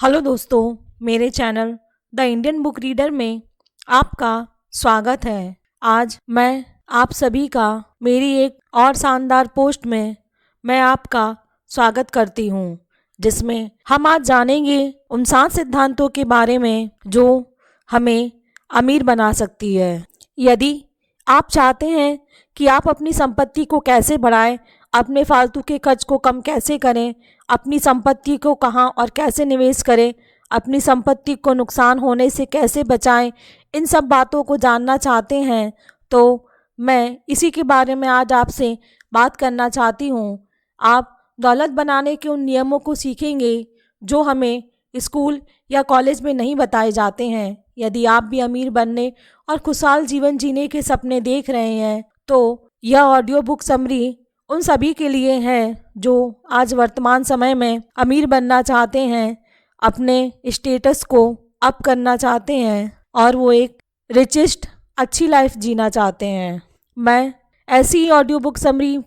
Hello दोस्तों, मेरे channel the Indian book reader में आपका स्वागत है। आज मैं आप सभी का मेरी एक और शानदार पोस्ट में मैं आपका स्वागत करती हूँ, जिसमें हम आज जानेंगे उन 7 सिद्धांतों के बारे में जो हमें अमीर बना सकती है। यदि आप चाहते हैं कि आप अपनी संपत्ति को कैसे बढ़ाएं, अपने फालतू के खर्च को कम कैसे करें, अपनी संपत्ति को कहाँ और कैसे निवेश करें, अपनी संपत्ति को नुकसान होने से कैसे बचाएं, इन सब बातों को जानना चाहते हैं तो मैं इसी के बारे में आज आपसे बात करना चाहती हूँ। आप दौलत बनाने के उन नियमों को सीखेंगे जो हमें स्कूल या कॉलेज में नहीं बताए जाते हैं। यदि आप भी अमीर बनने और खुशहाल जीवन जीने के सपने देख रहे हैं तो यह ऑडियो बुक समरी उन सभी के लिए है जो आज वर्तमान समय में अमीर बनना चाहते हैं, अपने स्टेटस को अप करना चाहते हैं और वो एक रिचेस्ट अच्छी लाइफ जीना चाहते हैं। मैं ऐसी ही ऑडियो बुक समरी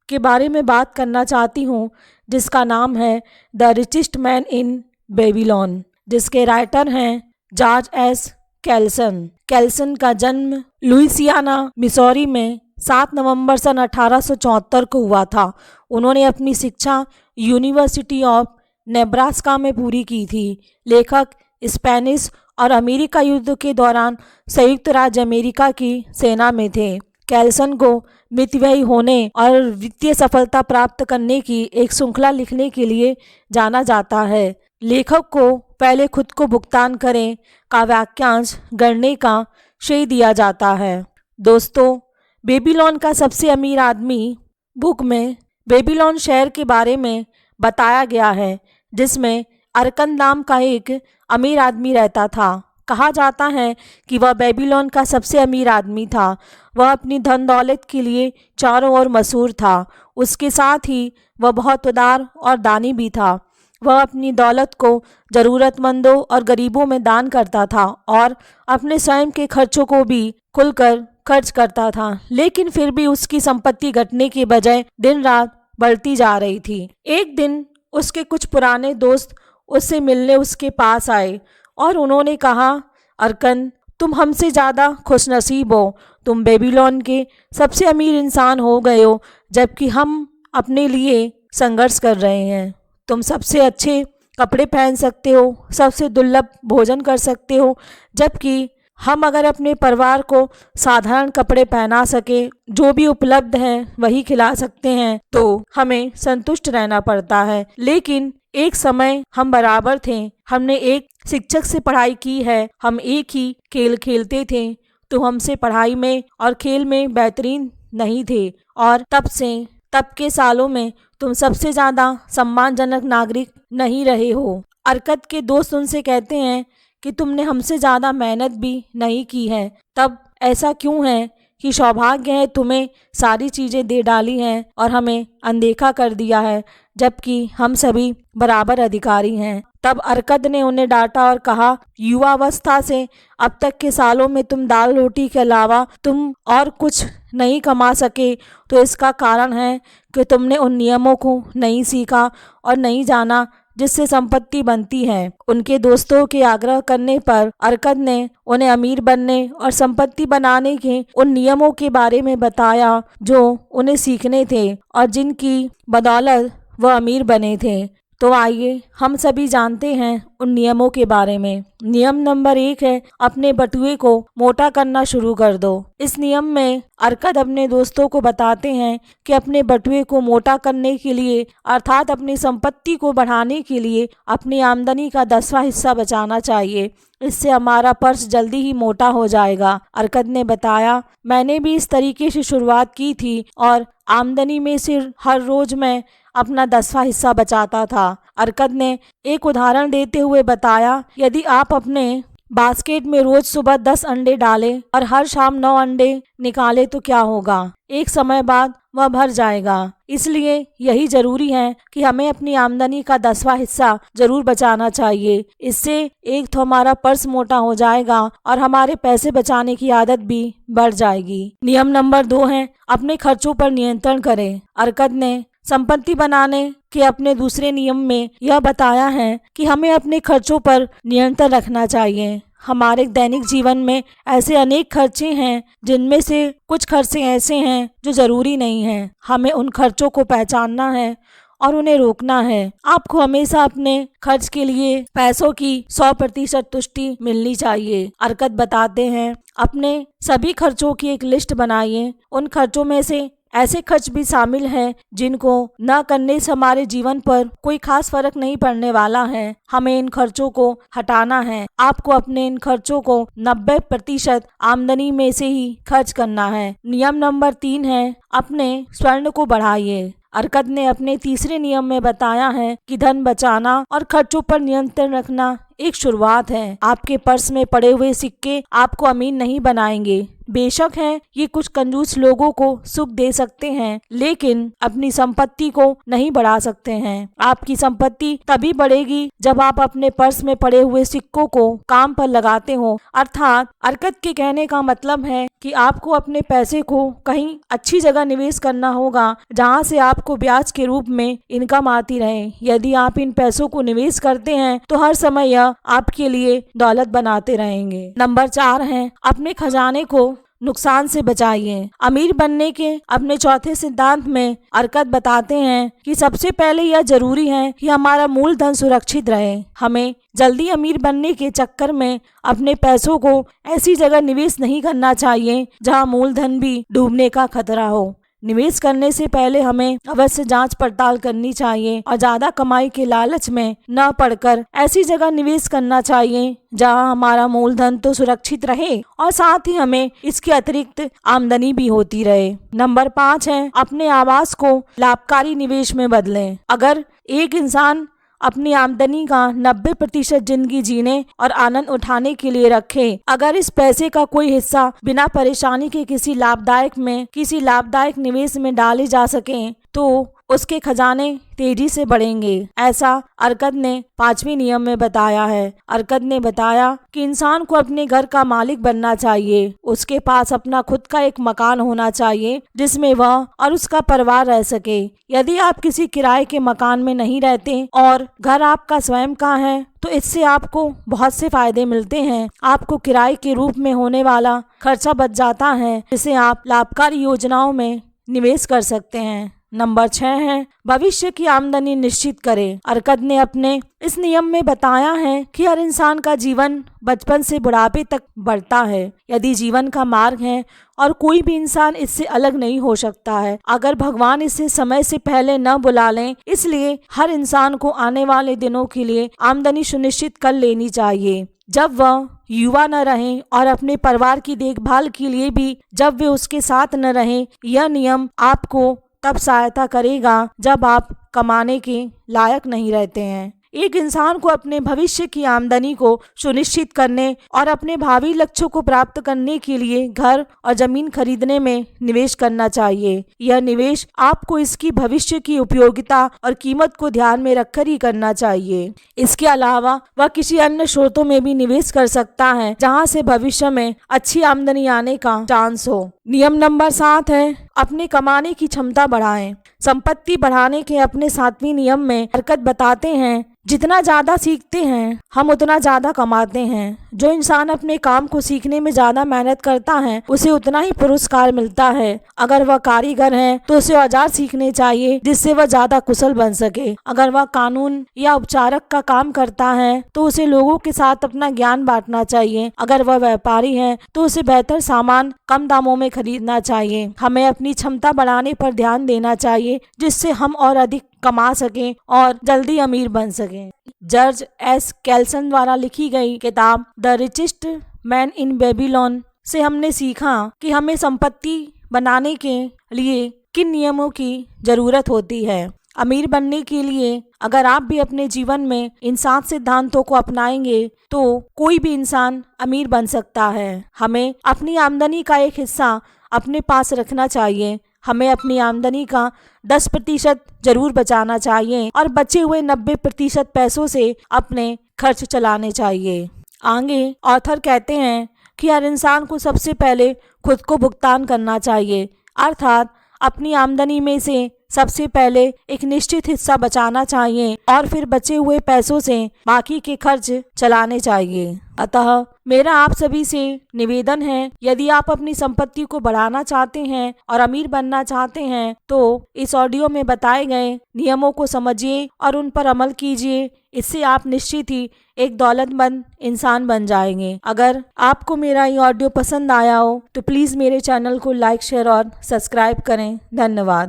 के बारे में बात करना चाहती हूँ जिसका नाम है the richest man in Babylon, जिसके राइटर हैं जॉर्ज एस कैल्सन। कैल्सन का जन्म लुइसियाना मिसौरी में 7 नवंबर सन 1874 को हुआ था। उन्होंने अपनी शिक्षा यूनिवर्सिटी ऑफ नेब्रास्का में पूरी की थी। लेखक स्पेनिश और अमेरिका युद्ध के दौरान संयुक्त राज्य अमेरिका की सेना में थे। कैल्सन को मितव्ययी होने और वित्तीय सफलता प्राप्त करने की एक श्रृंखला लिखने के लिए जाना जाता है। लेखक को पहले खुद को भुगतान करें का वाक्यांश गढ़ने का श्रेय दिया जाता है। दोस्तों, बेबीलोन का सबसे अमीर आदमी बुक में बेबीलोन शहर के बारे में बताया गया है, जिसमें अरकन नाम का एक अमीर आदमी रहता था। कहा जाता है कि वह बेबीलोन का सबसे अमीर आदमी था। वह अपनी धन दौलत के लिए चारों ओर मशहूर था। उसके साथ ही वह बहुत उदार और दानी भी था। वह अपनी दौलत को ज़रूरतमंदों और गरीबों में दान करता था और अपने स्वयं के खर्चों को भी खुलकर खर्च करता था। लेकिन फिर भी उसकी संपत्ति घटने के बजाय दिन रात बढ़ती जा रही थी। एक दिन उसके कुछ पुराने दोस्त उससे मिलने उसके पास आए और उन्होंने कहा, अरकन, तुम हमसे ज़्यादा खुशनसीब हो। तुम बेबीलोन के सबसे अमीर इंसान हो गए हो, जबकि हम अपने लिए संघर्ष कर रहे हैं। तुम सबसे अच्छे कपड़े पहन सकते हो, सबसे दुर्लभ भोजन कर सकते हो, जबकि हम अगर अपने परिवार को साधारण कपड़े पहना सके, जो भी उपलब्ध हैं वही खिला सकते हैं, तो हमें संतुष्ट रहना पड़ता है। लेकिन एक समय हम बराबर थे। हमने एक शिक्षक से पढ़ाई की है, हम एक ही खेल खेलते थे। तो हमसे पढ़ाई में और खेल में बेहतरीन नहीं थे और तब के सालों में तुम सबसे ज़्यादा सम्मानजनक नागरिक नहीं रहे हो। अरकत के दोस्त उनसे कहते हैं कि तुमने हमसे ज़्यादा मेहनत भी नहीं की है। तब ऐसा क्यों है कि सौभाग्य है तुम्हें सारी चीज़ें दे डाली हैं और हमें अनदेखा कर दिया है, जबकि हम सभी बराबर अधिकारी हैं। तब अरकत ने उन्हें डांटा और कहा, युवावस्था से अब तक के सालों में तुम दाल रोटी के अलावा तुम और कुछ नहीं कमा सके, तो इसका कारण है कि तुमने उन नियमों को नहीं सीखा और नहीं जाना जिससे संपत्ति बनती है। उनके दोस्तों के आग्रह करने पर अरकत ने उन्हें अमीर बनने और संपत्ति बनाने के उन नियमों के बारे में बताया जो उन्हें सीखने थे और जिनकी बदौलत वह अमीर बने थे। तो आइए हम सभी जानते हैं उन नियमों के बारे में। नियम नंबर 1 है, अपने बटुए को मोटा करना शुरू कर दो। इस नियम में अरकत अपने दोस्तों को बताते हैं कि अपने बटुए को मोटा करने के लिए, अर्थात अपनी संपत्ति को बढ़ाने के लिए, अपनी आमदनी का 10वां हिस्सा बचाना चाहिए। इससे हमारा पर्स जल्दी ही मोटा हो जाएगा। अरकत ने बताया, मैंने भी इस तरीके से शुरुआत की थी और आमदनी में से हर रोज मैं अपना 10वां हिस्सा बचाता था। अरकत ने एक उदाहरण देते हुए बताया, यदि आप अपने बास्केट में रोज सुबह 10 अंडे डालें और हर शाम 9 अंडे निकालें तो क्या होगा? एक समय बाद वह भर जाएगा। इसलिए यही जरूरी है कि हमें अपनी आमदनी का 10वां हिस्सा जरूर बचाना चाहिए। इससे एक तो हमारा पर्स मोटा हो जाएगा और हमारे पैसे बचाने की आदत भी बढ़ जाएगी। नियम नंबर 2 है, अपने खर्चों पर नियंत्रण करें। अरकत ने संपत्ति बनाने के अपने दूसरे नियम में यह बताया है कि हमें अपने खर्चों पर नियंत्रण रखना चाहिए। हमारे दैनिक जीवन में ऐसे अनेक खर्चे हैं जिनमें से कुछ खर्चे ऐसे हैं जो जरूरी नहीं हैं। हमें उन खर्चों को पहचानना है और उन्हें रोकना है। आपको हमेशा अपने खर्च के लिए पैसों की 100% तुष्टि मिलनी चाहिए। अरकत बताते हैं, अपने सभी खर्चों की एक लिस्ट बनाइए। उन खर्चों में से ऐसे खर्च भी शामिल हैं जिनको न करने से हमारे जीवन पर कोई खास फर्क नहीं पड़ने वाला है। हमें इन खर्चों को हटाना है। आपको अपने इन खर्चों को 90% आमदनी में से ही खर्च करना है। नियम नंबर 3 है, अपने स्वर्ण को बढ़ाइए। अरकत ने अपने तीसरे नियम में बताया है कि धन बचाना और खर्चों पर नियंत्रण रखना एक शुरुआत है। आपके पर्स में पड़े हुए सिक्के आपको अमीर नहीं बनाएंगे। बेशक है ये कुछ कंजूस लोगों को सुख दे सकते हैं, लेकिन अपनी संपत्ति को नहीं बढ़ा सकते हैं। आपकी संपत्ति तभी बढ़ेगी जब आप अपने पर्स में पड़े हुए सिक्कों को काम पर लगाते हो। अर्थात अरकत के कहने का मतलब है कि आपको अपने पैसे को कहीं अच्छी जगह निवेश करना होगा जहां से आपको ब्याज के रूप में इनकम आती रहे। यदि आप इन पैसों को निवेश करते हैं तो हर समय यह आपके लिए दौलत बनाते रहेंगे। नंबर 4 है, अपने खजाने को नुकसान से बचाइए। अमीर बनने के अपने चौथे सिद्धांत में अरकत बताते हैं कि सबसे पहले यह जरूरी है कि हमारा मूलधन सुरक्षित रहे। हमें जल्दी अमीर बनने के चक्कर में अपने पैसों को ऐसी जगह निवेश नहीं करना चाहिए जहां मूलधन भी डूबने का खतरा हो। निवेश करने से पहले हमें अवश्य जांच पड़ताल करनी चाहिए और ज्यादा कमाई के लालच में न पड़कर ऐसी जगह निवेश करना चाहिए जहां हमारा मूलधन तो सुरक्षित रहे और साथ ही हमें इसके अतिरिक्त आमदनी भी होती रहे। नंबर 5 है, अपने आवास को लाभकारी निवेश में बदलें। अगर एक इंसान अपनी आमदनी का 90% जिंदगी जीने और आनंद उठाने के लिए रखे, अगर इस पैसे का कोई हिस्सा बिना परेशानी के किसी लाभदायक निवेश में डाले जा सके तो उसके खजाने तेजी से बढ़ेंगे। ऐसा अरकत ने 5वें नियम में बताया है। अरकत ने बताया कि इंसान को अपने घर का मालिक बनना चाहिए। उसके पास अपना खुद का एक मकान होना चाहिए जिसमें वह और उसका परिवार रह सके। यदि आप किसी किराए के मकान में नहीं रहते और घर आपका स्वयं का है तो इससे आपको बहुत से फायदे मिलते हैं। आपको किराए के रूप में होने वाला खर्चा बच जाता है जिसे आप लाभकारी योजनाओं में निवेश कर सकते हैं। नंबर 6 है, भविष्य की आमदनी निश्चित करें। अरकत ने अपने इस नियम में बताया है कि हर इंसान का जीवन बचपन से बुढ़ापे तक बढ़ता है। यदि जीवन का मार्ग है और कोई भी इंसान इससे अलग नहीं हो सकता है अगर भगवान इसे समय से पहले न बुला लें। इसलिए हर इंसान को आने वाले दिनों के लिए आमदनी सुनिश्चित कर लेनी चाहिए। जब वह युवा न रहे और अपने परिवार की देखभाल के लिए भी जब वे उसके साथ न रहे, यह नियम आपको तब सहायता करेगा जब आप कमाने के लायक नहीं रहते हैं। एक इंसान को अपने भविष्य की आमदनी को सुनिश्चित करने और अपने भावी लक्ष्यों को प्राप्त करने के लिए घर और जमीन खरीदने में निवेश करना चाहिए। यह निवेश आपको इसकी भविष्य की उपयोगिता और कीमत को ध्यान में रखकर ही करना चाहिए। इसके अलावा वह किसी अन्य स्रोतों में भी निवेश कर सकता है जहां से भविष्य में अच्छी आमदनी आने का चांस हो। नियम नंबर 7 है, अपने कमाने की क्षमता बढ़ाएं। संपत्ति बढ़ाने के अपने 7वें नियम में अरकत बताते हैं, जितना ज्यादा सीखते हैं हम उतना ज्यादा कमाते हैं। जो इंसान अपने काम को सीखने में ज्यादा मेहनत करता है उसे उतना ही पुरस्कार मिलता है। अगर वह कारीगर है तो उसे औजार सीखने चाहिए जिससे वह ज्यादा कुशल बन सके। अगर वह कानून या उपचारक का काम करता है तो उसे लोगों के साथ अपना ज्ञान बांटना चाहिए। अगर वह व्यापारी है तो उसे बेहतर सामान कम दामों में खरीदना चाहिए। हमें अपनी क्षमता बढ़ाने पर ध्यान देना चाहिए जिससे हम और अधिक कमा सकें और जल्दी अमीर बन सकें। जॉर्ज एस कैल्सन द्वारा लिखी गई किताब the richest man in Babylon से हमने सीखा कि हमें संपत्ति बनाने के लिए किन नियमों की जरूरत होती है। अमीर बनने के लिए अगर आप भी अपने जीवन में इन 7 सिद्धांतों को अपनाएंगे तो कोई भी इंसान अमीर बन सकता है। हमें अपनी आमदनी का एक हिस्सा अपने पास रखना चाहिए। हमें अपनी आमदनी का 10% जरूर बचाना चाहिए और बचे हुए 90% पैसों से अपने खर्च चलाने चाहिए। आगे ऑथर कहते हैं कि हर इंसान को सबसे पहले खुद को भुगतान करना चाहिए, अर्थात अपनी आमदनी में से सबसे पहले एक निश्चित हिस्सा बचाना चाहिए और फिर बचे हुए पैसों से बाकी के खर्च चलाने चाहिए। अतः मेरा आप सभी से निवेदन है, यदि आप अपनी संपत्ति को बढ़ाना चाहते हैं और अमीर बनना चाहते हैं तो इस ऑडियो में बताए गए नियमों को समझिए और उन पर अमल कीजिए। इससे आप निश्चित ही एक दौलतमंद इंसान बन जाएंगे। अगर आपको मेरा ये ऑडियो पसंद आया हो तो प्लीज़ मेरे चैनल को लाइक, शेयर और सब्सक्राइब करें। धन्यवाद।